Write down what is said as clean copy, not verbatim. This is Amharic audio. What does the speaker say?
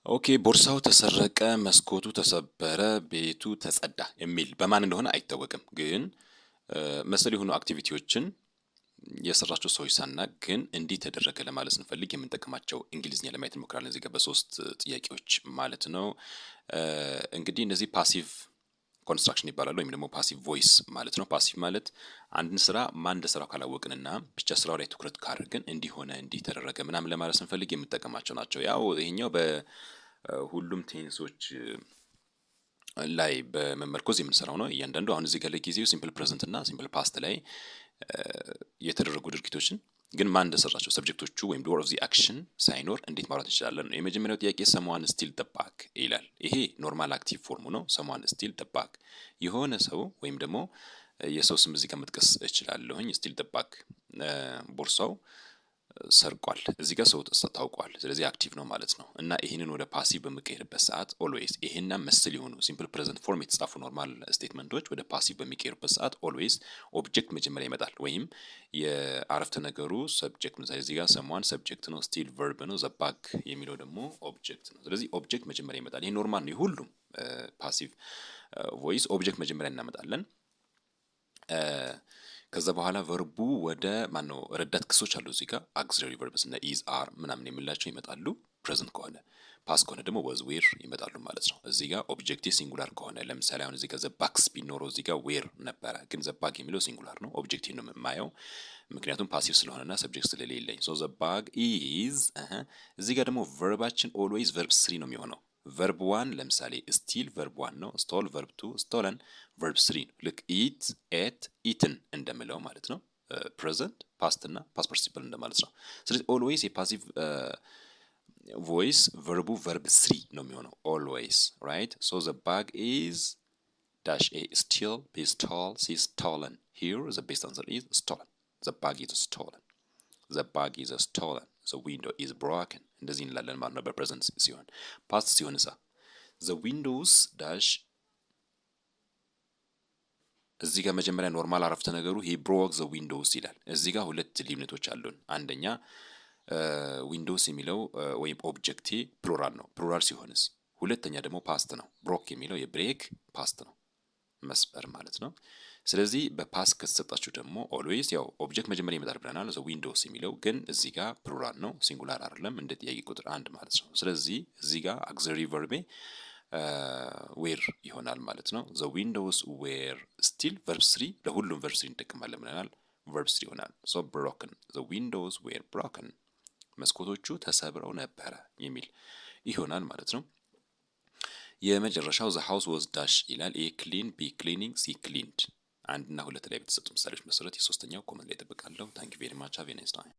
ኦኬ ቦርሳው ተሰረቀ፣ መስኮቱ ተሰበረ፣ ቤቱ ተጸዳ የሚል በማን እንደሆነ አይታወቅም። ግን መሰል የሆኑ አክቲቪቲዎችን የሰራቸው ሰዎች ሳናቅ ግን እንዲህ ተደረገ ለማለት ስንፈልግ የምንጠቀማቸው እንግሊዝኛ ለማየት እንሞክራለን። እዚህ ጋር በሶስት ጥያቄዎች ማለት ነው። እንግዲህ እነዚህ ፓሲቭ ኮንስትራክሽን ይባላሉ ወይም ደግሞ ፓሲቭ ቮይስ ማለት ነው። ፓሲቭ ማለት አንድን ስራ ማን እንደሰራው ካላወቅንና ብቻ ስራው ላይ ትኩረት ካደረግን እንዲሆነ እንዲህ ተደረገ ምናምን ለማለት ስንፈልግ የምንጠቀማቸው ናቸው። ያው ይሄኛው በሁሉም ቴንሶች ላይ በመመርኮዝ የምንሰራው ነው። እያንዳንዱ አሁን እዚህ ጋር ለጊዜው ሲምፕል ፕሬዘንት እና ሲምፕል ፓስት ላይ የተደረጉ ድርጊቶችን ግን ማን እንደሰራቸው ሰብጀክቶቹ ወይም ዶር ኦፍ ዚ አክሽን ሳይኖር እንዴት ማውራት እንችላለን ነው። የመጀመሪያው ጥያቄ ሰምዋን ስቲል ዘ ባግ ይላል። ይሄ ኖርማል አክቲቭ ፎርሙ ነው። ሰምዋን ስቲል ዘ ባግ የሆነ ሰው ወይም ደግሞ የሰው ስም እዚህ ጋር መጥቀስ እችላለሁኝ። ስቲል ዘ ባግ ቦርሳው ሰርቋል። እዚህ ጋር ሰው ታውቋል። ስለዚህ አክቲቭ ነው ማለት ነው። እና ይህንን ወደ ፓሲቭ በሚቀየርበት ሰዓት ኦልዌይስ ይሄና መሰል የሆኑ ሲምፕል ፕሬዘንት ፎርም የተጻፉ ኖርማል ስቴትመንቶች ወደ ፓሲቭ በሚቀየሩበት ሰዓት ኦልዌይስ ኦብጀክት መጀመሪያ ይመጣል። ወይም የአረፍተ ነገሩ ሰብጀክት ምሳሌ እዚህ ጋር ሰምዋን ሰብጀክት ነው፣ ስቲል ቨርብ ነው፣ ዘ ባግ የሚለው ደግሞ ኦብጀክት ነው። ስለዚህ ኦብጀክት መጀመሪያ ይመጣል። ይሄ ኖርማል ነው። ሁሉም ፓሲቭ ቮይስ ኦብጀክት መጀመሪያ እናመጣለን። ከዛ በኋላ ቨርቡ ወደ ማነው ረዳት ክሶች አሉ እዚህ ጋር አክሲለሪ ቨርብስ እና ኢዝ አር ምናምን የምላቸው ይመጣሉ። ፕሬዘንት ከሆነ ፓስ ከሆነ ደግሞ ወዝ ዌር ይመጣሉ ማለት ነው። እዚህ ጋር ኦብጀክቲቭ ሲንጉላር ከሆነ ለምሳሌ አሁን እዚህ ጋር ዘ ባክስ ቢኖረው እዚህ ጋር ዌር ነበረ፣ ግን ዘ ባግ የሚለው ሲንጉላር ነው። ኦብጀክቲቭ ነው የማየው ምክንያቱም ፓሲቭ ስለሆነና ሰብጀክት ስለሌለኝ። ሶ ዘ ባግ ኢዝ እዚህ ጋር ደግሞ ቨርባችን ኦልዌይዝ ቨርብ ስሪ ነው የሚሆነው። ቨርብ ዋን ለምሳሌ ስቲል ቨርብ ዋን ነው። ስቶል ቨርብ ቱ፣ ስቶለን ቨርብ ስሪ ነው። ልክ ኢት፣ ኤት፣ ኢትን እንደምለው ማለት ነው። ፕሬዘንት ፓስት እና ፓስት ፓርቲሲፕል እንደማለት ነው። ስለዚህ ኦልዌይስ የፓሲቭ ቮይስ ቨርቡ ቨርብ ስሪ ነው የሚሆነው ኦልዌይስ ራይት። ሶ ዘ ባግ ኢዝ ዳሽ ኤ ስቲል ቢ ስቶል ሲ ስቶለን ሂር ዘ ቤስት አንሰር ኢዝ ስቶለን። ዘ ባግ ኢዝ ስቶለን። ዘ ባግ ኢዝ ስቶለን። ዘ ዊንዶ ኢዝ ብሮከን እንደዚህ እንላለን ማለት ነው በፕሬዘንት ሲሆን። ፓስት ሲሆን እሳ ዘ ዊንዶውስ ዳሽ እዚህ ጋር መጀመሪያ ኖርማል አረፍተ ነገሩ ሂ ብሮክ ዘ ዊንዶውስ ይላል። እዚህ ጋር ሁለት ልዩነቶች አሉን። አንደኛ ዊንዶውስ የሚለው ወይም ኦብጀክቴ ፕሉራል ነው። ፕሉራል ሲሆንስ ሁለተኛ ደግሞ ፓስት ነው። ብሮክ የሚለው የብሬክ ፓስት ነው፣ መስበር ማለት ነው። ስለዚህ በፓስት ከተሰጣችሁ ደግሞ ኦልዌይስ ያው ኦብጀክት መጀመሪያ ይመጣል ብለናል። ዘ ዊንዶውስ የሚለው ግን እዚህ ጋር ፕሉራል ነው፣ ሲንጉላር አይደለም፣ እንደ ጥያቄ ቁጥር አንድ ማለት ነው። ስለዚህ እዚህ ጋር አክሲለሪ ቨርቤ ዌር ይሆናል ማለት ነው። ዘ ዊንዶውስ ዌር ስቲል ቨርብ ስሪ ለሁሉም ቨርብ ስሪ እንጠቀማለን ብለናል። ቨርብ ስሪ ይሆናል። ሶ ብሮከን ዘ ዊንዶውስ ዌር ብሮከን መስኮቶቹ ተሰብረው ነበረ የሚል ይሆናል ማለት ነው። የመጨረሻው ዘ ሃውስ ዋዝ ዳሽ ይላል። ኤ ክሊን፣ ቢ ክሊኒንግ፣ ሲ ክሊንድ። አንድ እና ሁለት ላይ በተሰጡ ምሳሌዎች መሰረት የሶስተኛው ኮመንት ላይ እጠብቃለሁ። ታንክ ዩ ቬሪ ማች ሃቭ ኤ ናይስ ታይም።